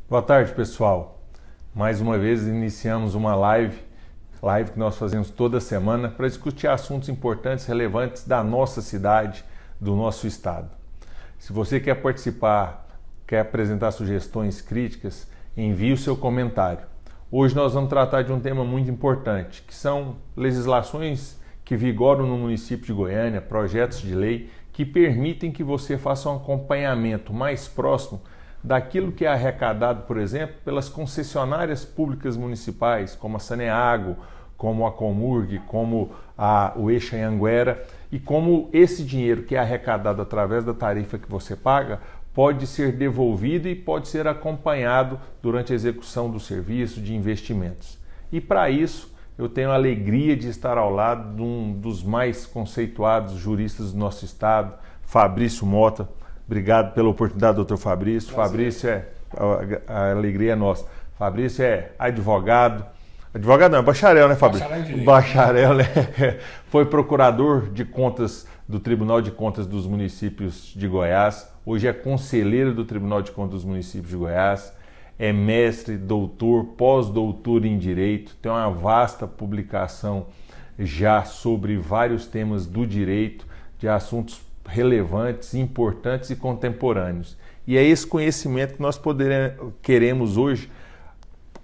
Boa tarde, pessoal. Mais uma vez iniciamos uma live que nós fazemos toda semana para discutir assuntos importantes, relevantes da nossa cidade, do nosso estado. Se você quer participar, quer apresentar sugestões, críticas, envie o seu comentário. Hoje nós vamos tratar de um tema muito importante, que são legislações que vigoram no município de Goiânia, projetos de lei que permitem que você faça um acompanhamento mais próximo daquilo que é arrecadado, por exemplo, pelas concessionárias públicas municipais, como a Saneago, como a Comurg, como o Eixa Anhanguera, e como esse dinheiro que é arrecadado através da tarifa que você paga pode ser devolvido e pode ser acompanhado durante a execução do serviço, de investimentos. E para isso, eu tenho a alegria de estar ao lado de um dos mais conceituados juristas do nosso estado, Fabrício Mota. Obrigado pela oportunidade, doutor Fabrício. Prazer. Fabrício, a alegria é nossa. Fabrício é advogado não, é bacharel, né, Fabrício? Bacharel, né? Foi procurador de contas do Tribunal de Contas dos Municípios de Goiás, hoje é conselheiro do Tribunal de Contas dos Municípios de Goiás, é mestre, doutor, pós-doutor em Direito, tem uma vasta publicação já sobre vários temas do direito, de assuntos relevantes, importantes e contemporâneos. E é esse conhecimento que nós queremos hoje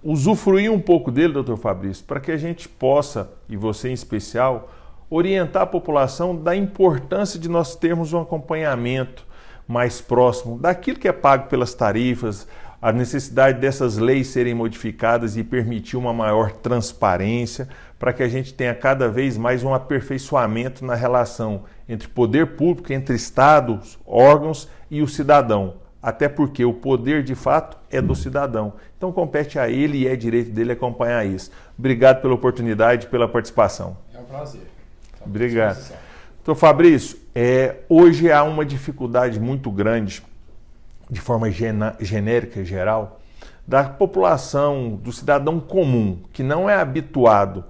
usufruir um pouco dele, doutor Fabrício, para que a gente possa, e você em especial, orientar a população da importância de nós termos um acompanhamento mais próximo daquilo que é pago pelas tarifas, a necessidade dessas leis serem modificadas e permitir uma maior transparência, para que a gente tenha cada vez mais um aperfeiçoamento na relação entre poder público, entre estados, órgãos e o cidadão. Até porque o poder, de fato, é do cidadão. Então compete a ele e é direito dele acompanhar isso. Obrigado pela oportunidade e pela participação. É um prazer. Obrigado. Então, Fabrício, hoje há uma dificuldade muito grande, de forma genérica e geral, da população, do cidadão comum, que não é habituado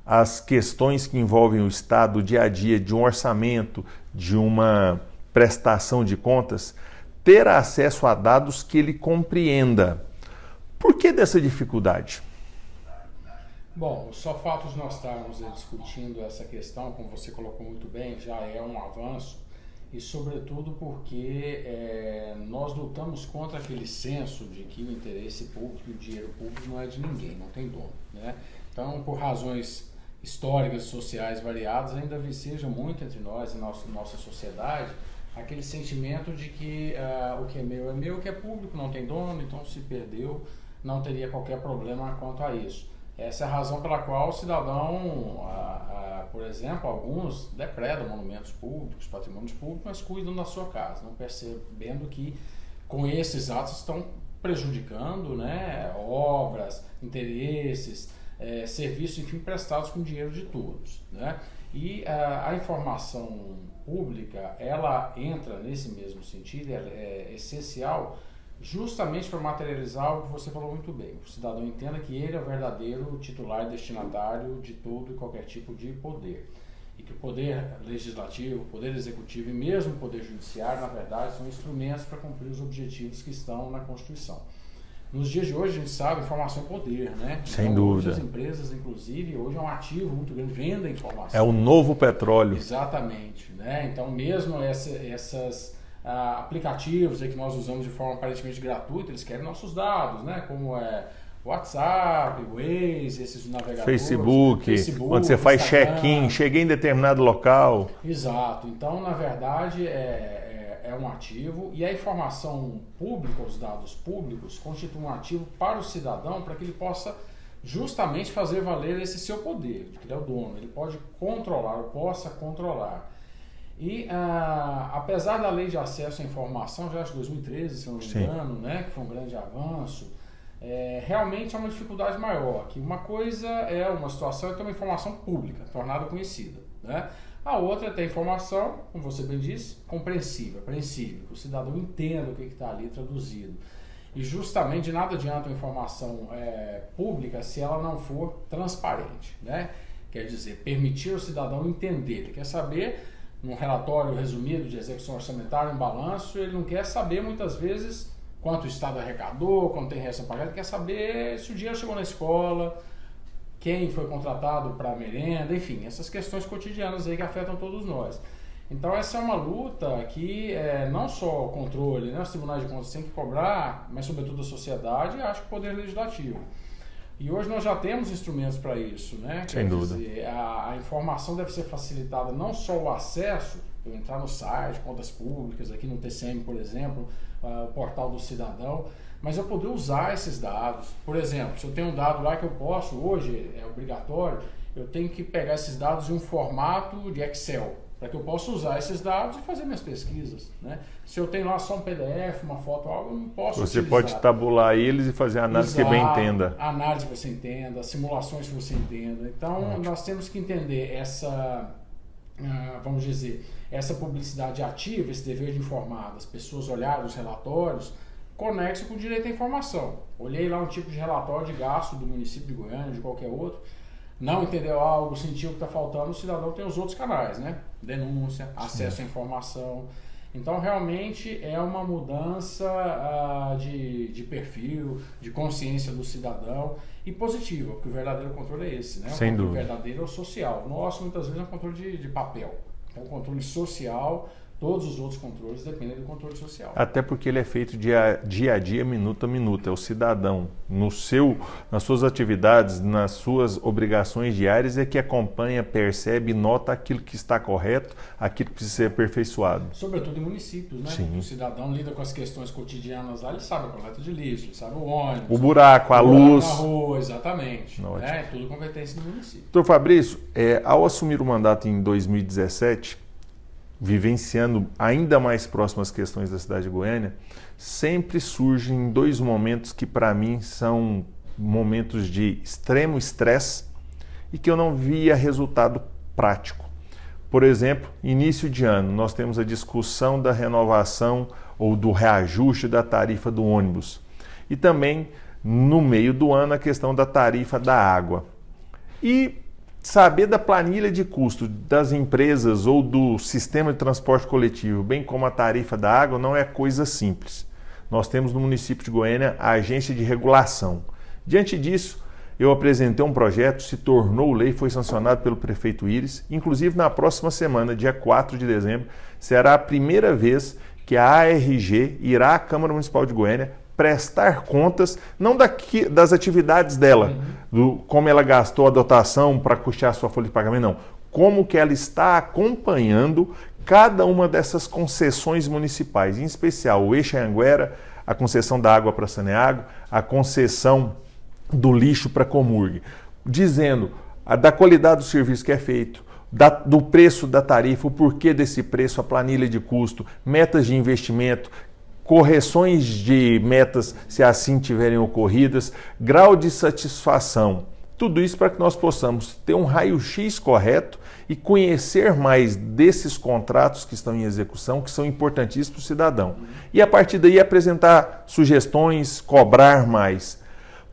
às questões que envolvem o Estado, o dia a dia, de um orçamento, de uma prestação de contas, ter acesso a dados que ele compreenda. Por que dessa dificuldade? Bom, só fato de nós estarmos discutindo essa questão, como você colocou muito bem, já é um avanço, e sobretudo porque nós lutamos contra aquele senso de que o interesse público, o dinheiro público não é de ninguém, não tem dono, né? Então, por razões históricas, sociais variadas, ainda viceja muito entre nós e nossa sociedade aquele sentimento de que o que é meu, o que é público não tem dono, então se perdeu, não teria qualquer problema quanto a isso. Essa é a razão pela qual o cidadão, por exemplo, alguns depredam monumentos públicos, patrimônios públicos, mas cuidam da sua casa, não percebendo que com esses atos estão prejudicando, né, obras, interesses, serviços, enfim, prestados com dinheiro de todos, né? E a informação pública, ela entra nesse mesmo sentido, ela é essencial justamente para materializar o que você falou muito bem. O cidadão entenda que ele é o verdadeiro titular e destinatário de todo e qualquer tipo de poder. E que o poder legislativo, o poder executivo e mesmo o poder judiciário, na verdade, são instrumentos para cumprir os objetivos que estão na Constituição. Nos dias de hoje, a gente sabe, informação é poder, né? Sem então, dúvida. Hoje as empresas, inclusive, hoje é um ativo muito grande, vendem informação. É o novo petróleo. Exatamente, né? Então, mesmo esses aplicativos aí que nós usamos de forma aparentemente gratuita, eles querem nossos dados, né? Como WhatsApp, Waze, esses navegadores. Facebook, onde você faz check-in, cheguei em determinado local. Exato. Então, na verdade, é um ativo, e a informação pública, os dados públicos, constituem um ativo para o cidadão, para que ele possa justamente fazer valer esse seu poder, de que ele é o dono, ele pode controlar, ou possa controlar. E apesar da lei de acesso à informação, já de 2013, se não me engano, né, que foi um grande avanço, realmente é uma dificuldade maior, que uma coisa é uma situação é ter uma informação pública, tornada conhecida, né? A outra é ter informação, como você bem disse, compreensível, apreensível, que o cidadão entenda o que está ali traduzido. E justamente de nada adianta uma informação pública se ela não for transparente, né? Quer dizer, permitir ao cidadão entender. Ele quer saber, num relatório resumido de execução orçamentária, um balanço, ele não quer saber muitas vezes quanto o Estado arrecadou, quanto tem resto a pagar, ele quer saber se o dinheiro chegou na escola, quem foi contratado para a merenda, enfim, essas questões cotidianas aí que afetam todos nós. Então essa é uma luta que não só o controle, né, os tribunais de contas têm que cobrar, mas sobretudo a sociedade e acho que o Poder Legislativo. E hoje nós já temos instrumentos para isso, né? Sem dúvida. Dizer, a informação deve ser facilitada, não só o acesso, eu entrar no site, contas públicas, aqui no TCM, por exemplo, o portal do cidadão, mas eu poder usar esses dados. Por exemplo, se eu tenho um dado lá que eu posso, hoje é obrigatório, eu tenho que pegar esses dados em um formato de Excel, para que eu possa usar esses dados e fazer minhas pesquisas, né? Se eu tenho lá só um PDF, uma foto, algo, eu não posso Você utilizar. pode tabular eles e fazer a análise que bem entenda. A análise que você entenda, simulações que você entenda. Então, nós temos que entender essa, vamos dizer, essa publicidade ativa, esse dever de informar, das pessoas olharem os relatórios, conexo com o direito à informação. Olhei lá um tipo de relatório de gasto do município de Goiânia, de qualquer outro, não entendeu algo, sentiu que está faltando, o cidadão tem os outros canais, né? Denúncia, acesso à informação. Então, realmente é uma mudança de perfil, de consciência do cidadão e positiva, porque o verdadeiro controle é esse, né? Sem dúvida. O verdadeiro é o social. O nosso, muitas vezes, é um controle de papel. É um controle social. Todos os outros controles dependem do controle social. Até porque ele é feito dia a dia, minuto a minuto. É o cidadão, nas suas atividades, nas suas obrigações diárias, é que acompanha, percebe, nota aquilo que está correto, aquilo que precisa ser aperfeiçoado. Sobretudo em municípios, né? Sim. O cidadão lida com as questões cotidianas lá, ele sabe a coleta de lixo, ele sabe o ônibus, O buraco, a luz. na rua, exatamente. Ótimo. É tudo competência do município. Doutor Fabrício, ao assumir o mandato em 2017, vivenciando ainda mais próximas questões da cidade de Goiânia, sempre surgem dois momentos que para mim são momentos de extremo estresse e que eu não via resultado prático. Por exemplo, início de ano, nós temos a discussão da renovação ou do reajuste da tarifa do ônibus. E também, no meio do ano, a questão da tarifa da água. E saber da planilha de custo das empresas ou do sistema de transporte coletivo, bem como a tarifa da água, não é coisa simples. Nós temos no município de Goiânia a agência de regulação. Diante disso, eu apresentei um projeto, se tornou lei, foi sancionado pelo prefeito Íris. Inclusive, na próxima semana, dia 4 de dezembro, será a primeira vez que a ARG irá à Câmara Municipal de Goiânia prestar contas, não das atividades dela, como ela gastou a dotação para custear a sua folha de pagamento, não. Como que ela está acompanhando cada uma dessas concessões municipais, em especial o Eixo Anhanguera, a concessão da água para Saneago, a concessão do lixo para Comurg, dizendo da qualidade do serviço que é feito, do preço da tarifa, o porquê desse preço, a planilha de custo, metas de investimento, correções de metas, se assim tiverem ocorridas, grau de satisfação. Tudo isso para que nós possamos ter um raio-x correto e conhecer mais desses contratos que estão em execução, que são importantíssimos para o cidadão. E a partir daí apresentar sugestões, cobrar mais.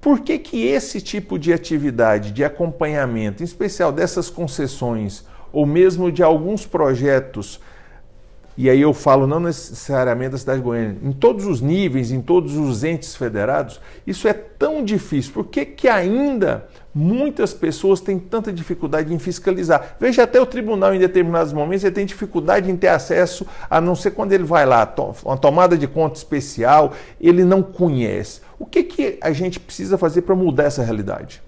Por que que esse tipo de atividade, de acompanhamento, em especial dessas concessões, ou mesmo de alguns projetos, e aí eu falo não necessariamente da cidade de Goiânia, em todos os níveis, em todos os entes federados, isso é tão difícil? Por que que ainda muitas pessoas têm tanta dificuldade em fiscalizar? Veja, até o tribunal em determinados momentos ele tem dificuldade em ter acesso, a não ser quando ele vai lá, uma tomada de conta especial, ele não conhece. O que que a gente precisa fazer para mudar essa realidade?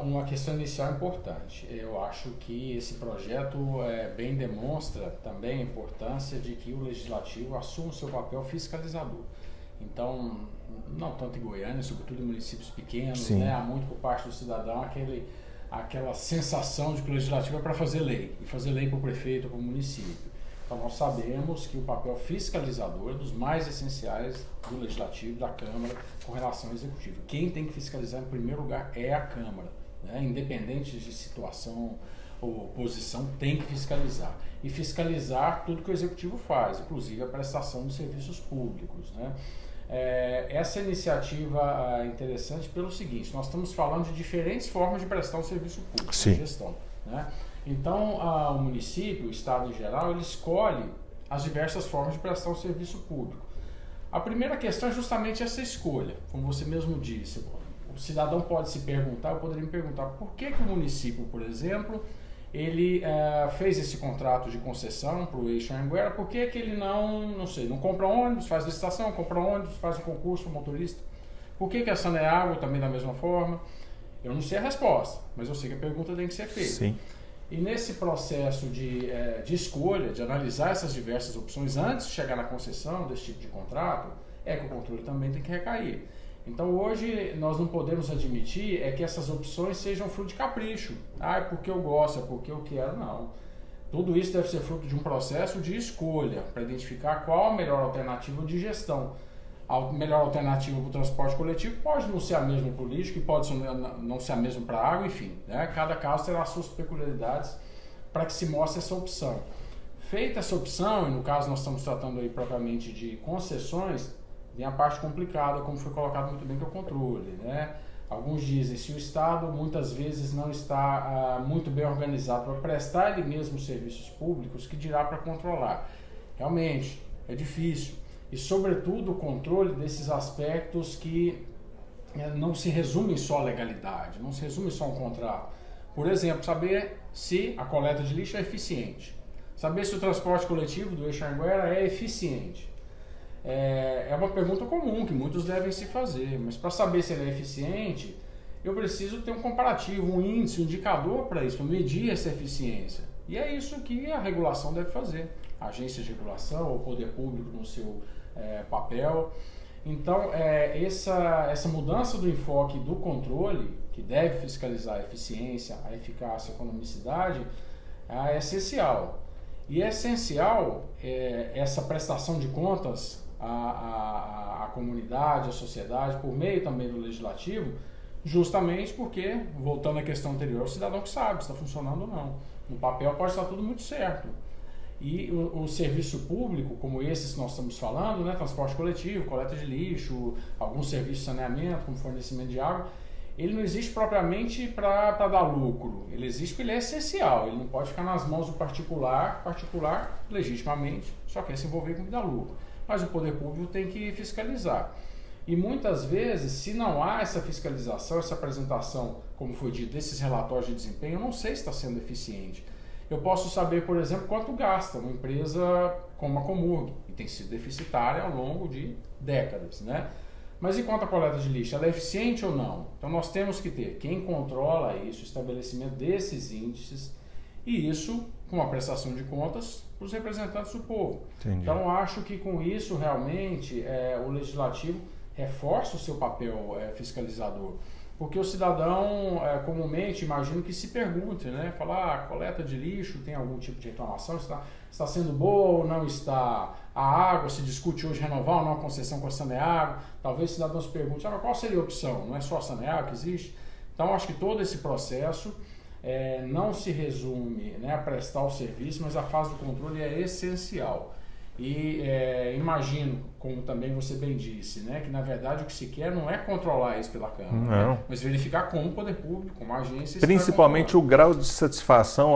Uma questão inicial importante. Eu acho que esse projeto bem demonstra também a importância de que o Legislativo assuma o seu papel fiscalizador. Então, não tanto em Goiânia, sobretudo em municípios pequenos, né, há muito por parte do cidadão aquela sensação de que o Legislativo é para fazer lei, e fazer lei para o prefeito ou para o município. Então, nós sabemos que o papel fiscalizador é dos mais essenciais do Legislativo, da Câmara, com relação ao Executivo. Quem tem que fiscalizar em primeiro lugar é a Câmara, né? Independente de situação ou posição, tem que fiscalizar. E fiscalizar tudo que o Executivo faz, inclusive a prestação de serviços públicos, né? Essa iniciativa é interessante pelo seguinte: nós estamos falando de diferentes formas de prestar um serviço público, de gestão, né? Então, o município, o Estado em geral, ele escolhe as diversas formas de prestar um serviço público. A primeira questão é justamente essa escolha, como você mesmo disse. O cidadão pode se perguntar, eu poderia me perguntar, por que o município, por exemplo, ele fez esse contrato de concessão para o Eixo Anhanguera, por que ele não compra ônibus, faz licitação, compra ônibus, faz um concurso para motorista? Por que a Saneago também da mesma forma? Eu não sei a resposta, mas eu sei que a pergunta tem que ser feita. Sim. E nesse processo de escolha, de analisar essas diversas opções antes de chegar na concessão desse tipo de contrato, é que o controle também tem que recair. Então hoje nós não podemos admitir que essas opções sejam fruto de capricho. É porque eu gosto, é porque eu quero, não. Tudo isso deve ser fruto de um processo de escolha para identificar qual a melhor alternativa de gestão. A melhor alternativa para o transporte coletivo pode não ser a mesma para o lixo, que pode não ser a mesma para a água, enfim. Né? Cada caso terá suas peculiaridades para que se mostre essa opção. Feita essa opção, e no caso nós estamos tratando aí propriamente de concessões, vem a parte complicada, como foi colocado muito bem, que é o controle. Né? Alguns dizem, se o Estado muitas vezes não está muito bem organizado para prestar ele mesmo serviços públicos, que dirá para controlar. Realmente, é difícil. E, sobretudo, o controle desses aspectos que não se resumem só à legalidade, não se resume só a um contrato. Por exemplo, saber se a coleta de lixo é eficiente. Saber se o transporte coletivo do Eixo Anhanguera é eficiente. É uma pergunta comum que muitos devem se fazer, mas para saber se ele é eficiente, eu preciso ter um comparativo, um índice, um indicador para isso, para medir essa eficiência. E é isso que a regulação deve fazer. A agência de regulação, o poder público no seu papel. Então, essa mudança do enfoque do controle, que deve fiscalizar a eficiência, a eficácia, a economicidade, é essencial. E é essencial essa prestação de contas à comunidade, à sociedade, por meio também do legislativo, justamente porque, voltando à questão anterior, é o cidadão que sabe se está funcionando ou não. No papel pode estar tudo muito certo. E o serviço público, como esses que nós estamos falando, né, transporte coletivo, coleta de lixo, alguns serviços de saneamento, como fornecimento de água, ele não existe propriamente para dar lucro. Ele existe porque ele é essencial. Ele não pode ficar nas mãos do particular legitimamente, só quer se envolver com o que dá lucro. Mas o poder público tem que fiscalizar. E muitas vezes, se não há essa fiscalização, essa apresentação, como foi dito, desses relatórios de desempenho, eu não sei se está sendo eficiente. Eu posso saber, por exemplo, quanto gasta uma empresa como a Comurg, que tem sido deficitária ao longo de décadas, né? Mas e quanto à coleta de lixo? Ela é eficiente ou não? Então nós temos que ter quem controla isso, o estabelecimento desses índices, e isso com a prestação de contas para os representantes do povo. Entendi. Então acho que com isso realmente o legislativo reforça o seu papel fiscalizador. Porque o cidadão, comumente, imagino que se pergunte, né? Falar, a coleta de lixo tem algum tipo de reclamação? Está sendo boa ou não está? A água, se discute hoje renovar ou não a concessão com a Saneago. Talvez o cidadão se pergunte, mas qual seria a opção? Não é só a Saneago que existe? Então, acho que todo esse processo não se resume, né, a prestar o serviço, mas a fase do controle é essencial. E imagino, como também você bem disse, né, que na verdade o que se quer não é controlar isso pela Câmara, né, mas verificar como o poder público, como a agência... Principalmente o grau de satisfação,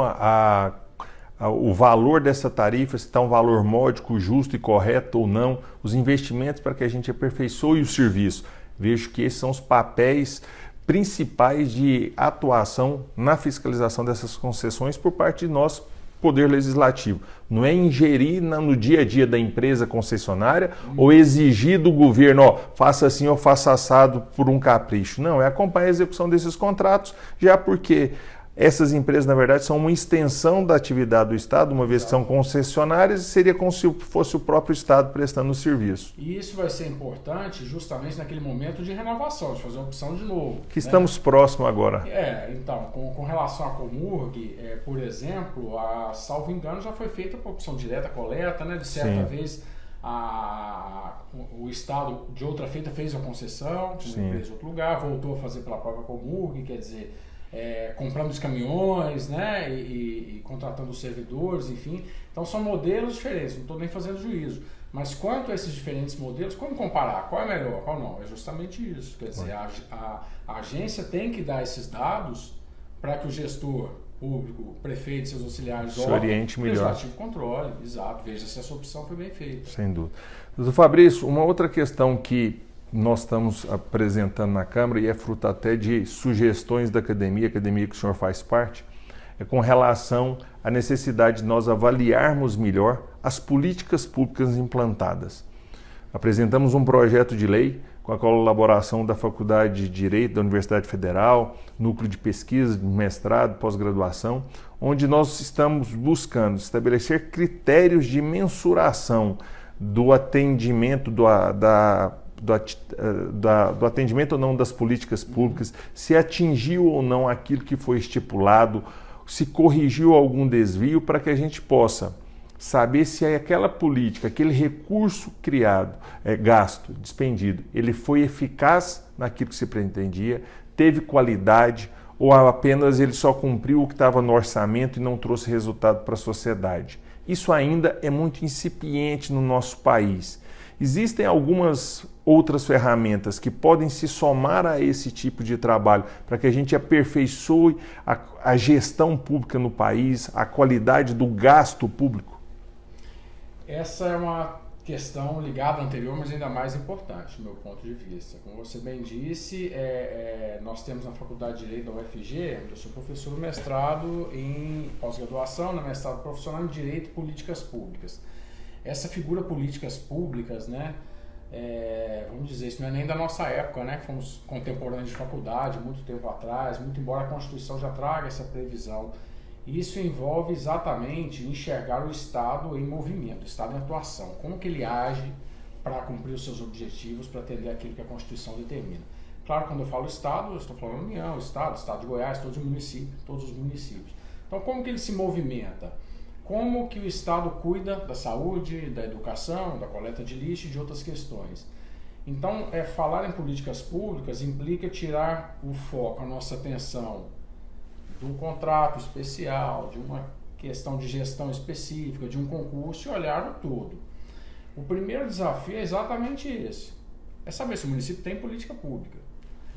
o valor dessa tarifa, se está um valor módico, justo e correto ou não, os investimentos para que a gente aperfeiçoe o serviço. Vejo que esses são os papéis principais de atuação na fiscalização dessas concessões por parte de nós, Poder Legislativo. Não é ingerir no dia a dia da empresa concessionária ou exigir do governo, faça assim ou faça assado por um capricho. Não, é acompanhar a execução desses contratos, já porque essas empresas, na verdade, são uma extensão da atividade do Estado, uma vez que são concessionárias, seria como se fosse o próprio Estado prestando o serviço. E isso vai ser importante justamente naquele momento de renovação, de fazer a opção de novo. Que estamos próximos agora. Então, com relação à Comurg, por exemplo, salvo engano, já foi feita a opção direta coleta, né? De certa vez, o Estado, de outra feita, fez a concessão, uma empresa em outro lugar, voltou a fazer pela própria Comurg, quer dizer... comprando os caminhões, né, e contratando os servidores, enfim. Então são modelos diferentes, não estou nem fazendo juízo. Mas quanto a esses diferentes modelos, como comparar? Qual é melhor, qual não? É justamente isso. Quer dizer, a agência tem que dar esses dados para que o gestor público, prefeito e seus auxiliares, se oriente melhor. Legislativo controle, exato, veja se essa opção foi bem feita. Sem dúvida. Doutor Fabrício, uma outra questão que nós estamos apresentando na Câmara, e é fruto até de sugestões da academia que o senhor faz parte, é com relação à necessidade de nós avaliarmos melhor as políticas públicas implantadas. Apresentamos um projeto de lei com a colaboração da Faculdade de Direito da Universidade Federal, Núcleo de Pesquisa, de Mestrado, Pós-Graduação, onde nós estamos buscando estabelecer critérios de mensuração do atendimento do atendimento ou não das políticas públicas, se atingiu ou não aquilo que foi estipulado, se corrigiu algum desvio, para que a gente possa saber se aquela política, aquele recurso criado, gasto, despendido, ele foi eficaz naquilo que se pretendia, teve qualidade, ou apenas ele só cumpriu o que estava no orçamento e não trouxe resultado para a sociedade. Isso ainda é muito incipiente no nosso país. Existem algumas outras ferramentas que podem se somar a esse tipo de trabalho para que a gente aperfeiçoe a gestão pública no país, a qualidade do gasto público? Essa é uma questão ligada à anterior, mas ainda mais importante, do meu ponto de vista. Como você bem disse, nós temos na Faculdade de Direito da UFG, eu sou professor do mestrado em pós-graduação, no mestrado profissional em Direito e Políticas Públicas. Essa figura políticas públicas, né, vamos dizer, isso não é nem da nossa época, né, fomos contemporâneos de faculdade, muito tempo atrás, muito embora a Constituição já traga essa previsão. Isso envolve exatamente enxergar o Estado em movimento, o Estado em atuação, como que ele age para cumprir os seus objetivos, para atender aquilo que a Constituição determina. Claro, quando eu falo Estado, eu estou falando União, Estado de Goiás, todos os municípios. Então, como que ele se movimenta? Como que o Estado cuida da saúde, da educação, da coleta de lixo e de outras questões. Então, falar em políticas públicas implica tirar o foco, a nossa atenção do contrato especial, de uma questão de gestão específica, de um concurso e olhar o todo. O primeiro desafio é exatamente esse, é saber se o município tem política pública.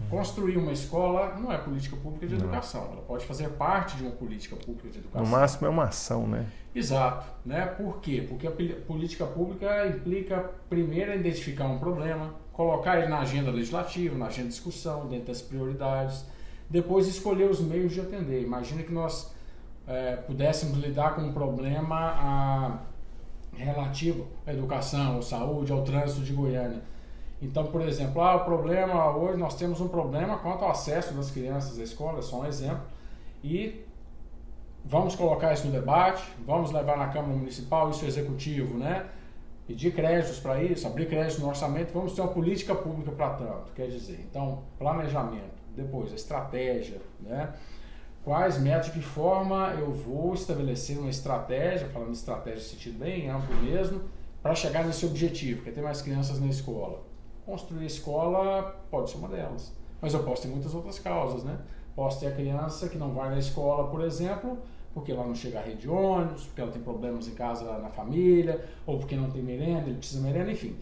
Construir uma escola não é política pública de educação, ela pode fazer parte de uma política pública de educação. No máximo é uma ação, né? Exato, né? Por quê? Porque a política pública implica primeiro identificar um problema, colocar ele na agenda legislativa, na agenda de discussão, dentro das prioridades, depois escolher os meios de atender. Imagina que nós pudéssemos lidar com um problema relativo à educação, à saúde, ao trânsito de Goiânia. Então, por exemplo, o problema hoje, nós temos um problema quanto ao acesso das crianças à escola, é só um exemplo, e vamos colocar isso no debate, vamos levar na Câmara Municipal, isso é executivo, né? Pedir créditos para isso, abrir créditos no orçamento, vamos ter uma política pública para tanto, quer dizer, então, planejamento, depois a estratégia, né? Quais métodos, de que forma eu vou estabelecer uma estratégia, falando de estratégia no sentido bem amplo mesmo, para chegar nesse objetivo, que é ter mais crianças na escola. Construir a escola pode ser uma delas, mas eu posso ter muitas outras causas, né? Posso ter a criança que não vai na escola, por exemplo, porque ela não chega à rede de ônibus, porque ela tem problemas em casa, na família, ou porque não tem merenda, ele precisa de merenda, enfim.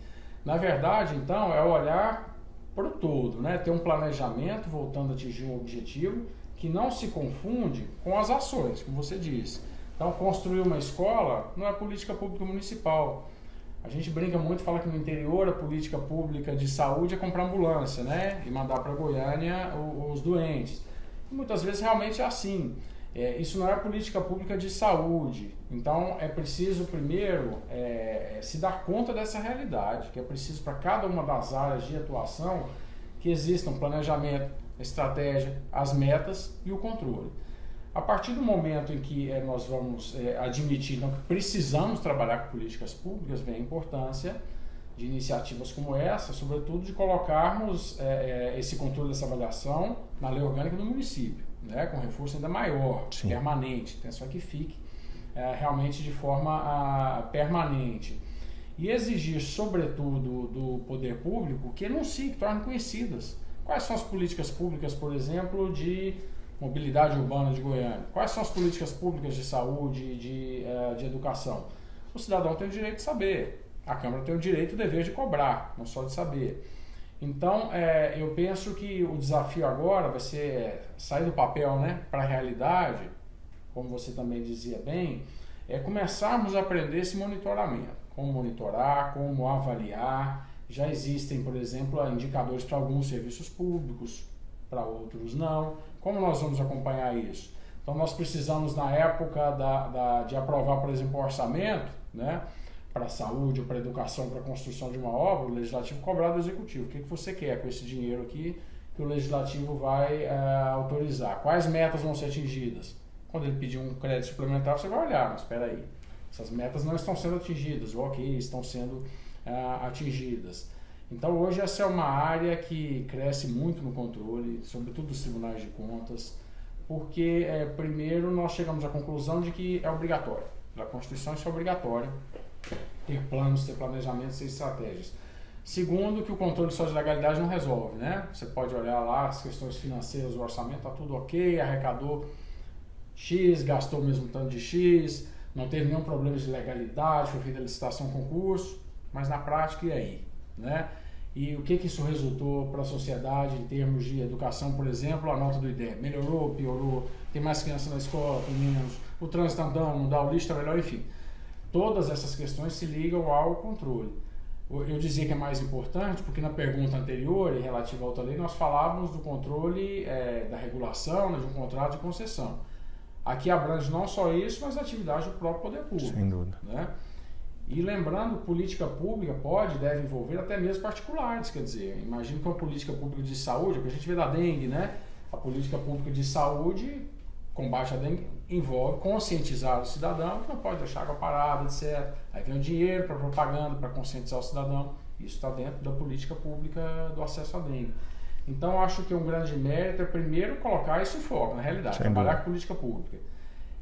Na verdade, então, é olhar para o todo, né? Ter um planejamento voltando a atingir um objetivo que não se confunde com as ações, como você disse. Então, construir uma escola não é política pública municipal. A gente brinca muito, fala que no interior a política pública de saúde é comprar ambulância, né? E mandar para Goiânia os doentes. E muitas vezes realmente é assim. Isso não é política pública de saúde. Então é preciso primeiro se dar conta dessa realidade, que é preciso para cada uma das áreas de atuação que exista um planejamento, estratégia, as metas e o controle. A partir do momento em que nós vamos admitir então, que precisamos trabalhar com políticas públicas, vem a importância de iniciativas como essa, sobretudo de colocarmos esse controle dessa avaliação na lei orgânica do município, né, com reforço ainda maior, Sim. permanente, atenção que fique realmente de forma permanente. E exigir, sobretudo, do poder público que enuncie, que torne conhecidas. Quais são as políticas públicas, por exemplo, de mobilidade urbana de Goiânia? Quais são as políticas públicas de saúde, de educação? O cidadão tem o direito de saber, a Câmara tem o direito e o dever de cobrar, não só de saber. Então, eu penso que o desafio agora vai ser sair do papel, né, para a realidade como você também dizia bem, é começarmos a aprender esse monitoramento. Como monitorar, como avaliar. Já existem, por exemplo, indicadores para alguns serviços públicos, para outros não. Como nós vamos acompanhar isso? Então nós precisamos, na época de aprovar, por exemplo, o orçamento, né, para a saúde ou para a educação, para a construção de uma obra, o legislativo cobrar do executivo. O que você quer com esse dinheiro aqui que o legislativo vai autorizar? Quais metas vão ser atingidas? Quando ele pedir um crédito suplementar, você vai olhar, mas espera aí, essas metas não estão sendo atingidas, ou ok, estão sendo atingidas. Então hoje essa é uma área que cresce muito no controle, sobretudo dos tribunais de contas, porque primeiro nós chegamos à conclusão de que é obrigatório, da Constituição isso é obrigatório, ter planos, ter planejamentos, ter estratégias. Segundo, que o controle só de legalidade não resolve, né? Você pode olhar lá as questões financeiras, o orçamento está tudo ok, arrecadou X, gastou o mesmo tanto de X, não teve nenhum problema de legalidade, foi feita a licitação, concurso, mas na prática e aí, né? E o que isso resultou para a sociedade em termos de educação, por exemplo, a nota do IDEB? Melhorou, piorou, tem mais criança na escola, tem menos, o trânsito andando, mudar o lixo está melhor, enfim. Todas essas questões se ligam ao controle. Eu dizia que é mais importante porque na pergunta anterior, relativa à outra lei, nós falávamos do controle da regulação, né, de um contrato de concessão. Aqui abrange não só isso, mas a atividade do próprio poder público. Sem dúvida. Né? E lembrando, política pública pode e deve envolver até mesmo particulares, quer dizer, imagine que uma política pública de saúde, o que a gente vê da dengue, né? A política pública de saúde, combate à dengue, envolve conscientizar o cidadão que não pode deixar água parada, etc. Aí vem o dinheiro para propaganda, para conscientizar o cidadão, isso está dentro da política pública do acesso à dengue. Então acho que um grande mérito é primeiro colocar isso em foco, na realidade, trabalhar com política pública.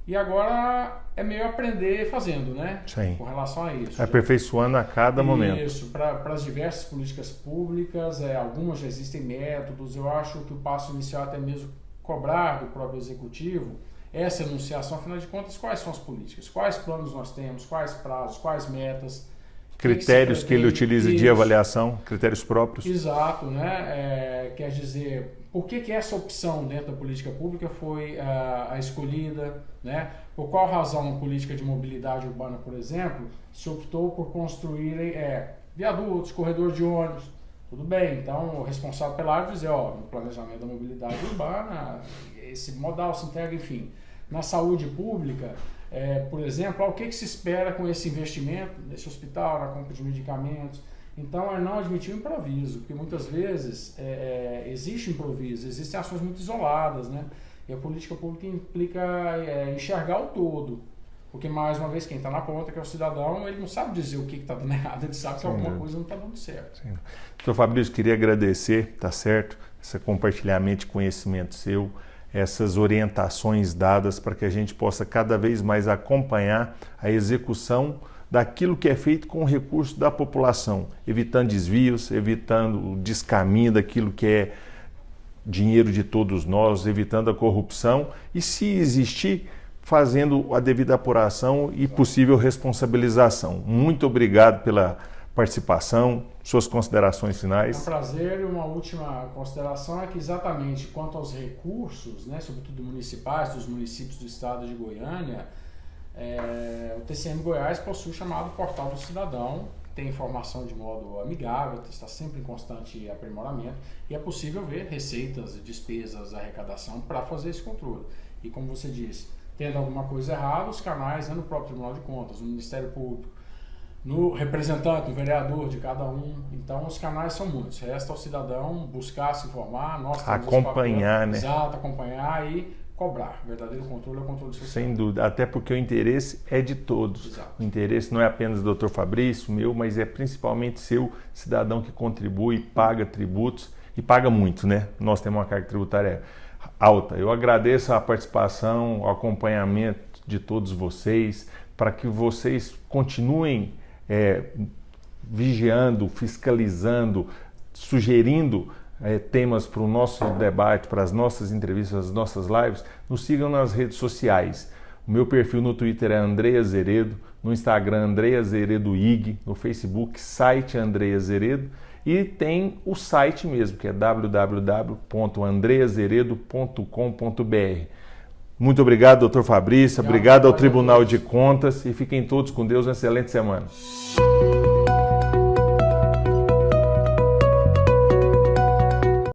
E agora é meio aprender fazendo, né? Sim. Com relação a isso. Aperfeiçoando a cada momento. Isso, para as diversas políticas públicas, algumas já existem métodos, eu acho que o passo inicial até mesmo cobrar do próprio executivo essa enunciação, afinal de contas, quais são as políticas, quais planos nós temos, quais prazos, quais metas. Critérios que ele utiliza de avaliação, critérios próprios. Exato, né? Quer dizer, por que essa opção dentro da política pública foi a escolhida, né? Por qual razão na política de mobilidade urbana, por exemplo, se optou por construírem viadutos, corredor de ônibus? Tudo bem, então o responsável pela área dizer, no planejamento da mobilidade urbana, esse modal se integra, enfim. Na saúde pública, por exemplo, o que se espera com esse investimento nesse hospital, na compra de medicamentos? Então, é não admitir o improviso, porque muitas vezes existe improviso, existem ações muito isoladas, né? E a política pública implica enxergar o todo, porque, mais uma vez, quem está na ponta, que é o cidadão, ele não sabe dizer o que está dando errado, ele sabe que alguma coisa não está dando certo. Sim. Doutor Fabrício, queria agradecer, tá certo, esse compartilhamento de conhecimento seu, essas orientações dadas para que a gente possa cada vez mais acompanhar a execução daquilo que é feito com o recurso da população, evitando desvios, evitando o descaminho daquilo que é dinheiro de todos nós, evitando a corrupção e, se existir, fazendo a devida apuração e possível responsabilização. Muito obrigado pela participação, suas considerações finais. É um prazer, e uma última consideração é que exatamente quanto aos recursos, né, sobretudo municipais, dos municípios do estado de Goiânia, o TCM Goiás possui o chamado Portal do Cidadão, tem informação de modo amigável, está sempre em constante aprimoramento e é possível ver receitas, despesas, arrecadação para fazer esse controle. E como você disse, tendo alguma coisa errada, os canais no próprio Tribunal de Contas, no Ministério Público, no representante, no vereador de cada um. Então, os canais são muitos. Resta ao cidadão buscar se informar, nós temos acompanhar, né? Exato, acompanhar e cobrar. O verdadeiro controle é o controle social. Sem dúvida, até porque o interesse é de todos. Exato. O interesse não é apenas do Dr. Fabrício, meu, mas é principalmente seu, cidadão que contribui, paga tributos e paga muito, né? Nós temos uma carga tributária alta. Eu agradeço a participação, o acompanhamento de todos vocês, para que vocês continuem vigiando, fiscalizando, sugerindo temas para o nosso debate, para as nossas entrevistas, as nossas lives. Nos sigam nas redes sociais. O meu perfil no Twitter é Andrei Azeredo, no Instagram Andrei Azeredo IG, no Facebook site Andrei Azeredo e tem o site mesmo, que é www.andreiazeredo.com.br. Muito obrigado, doutor Fabrício. Obrigado ao Tribunal de Contas e fiquem todos com Deus. Uma excelente semana.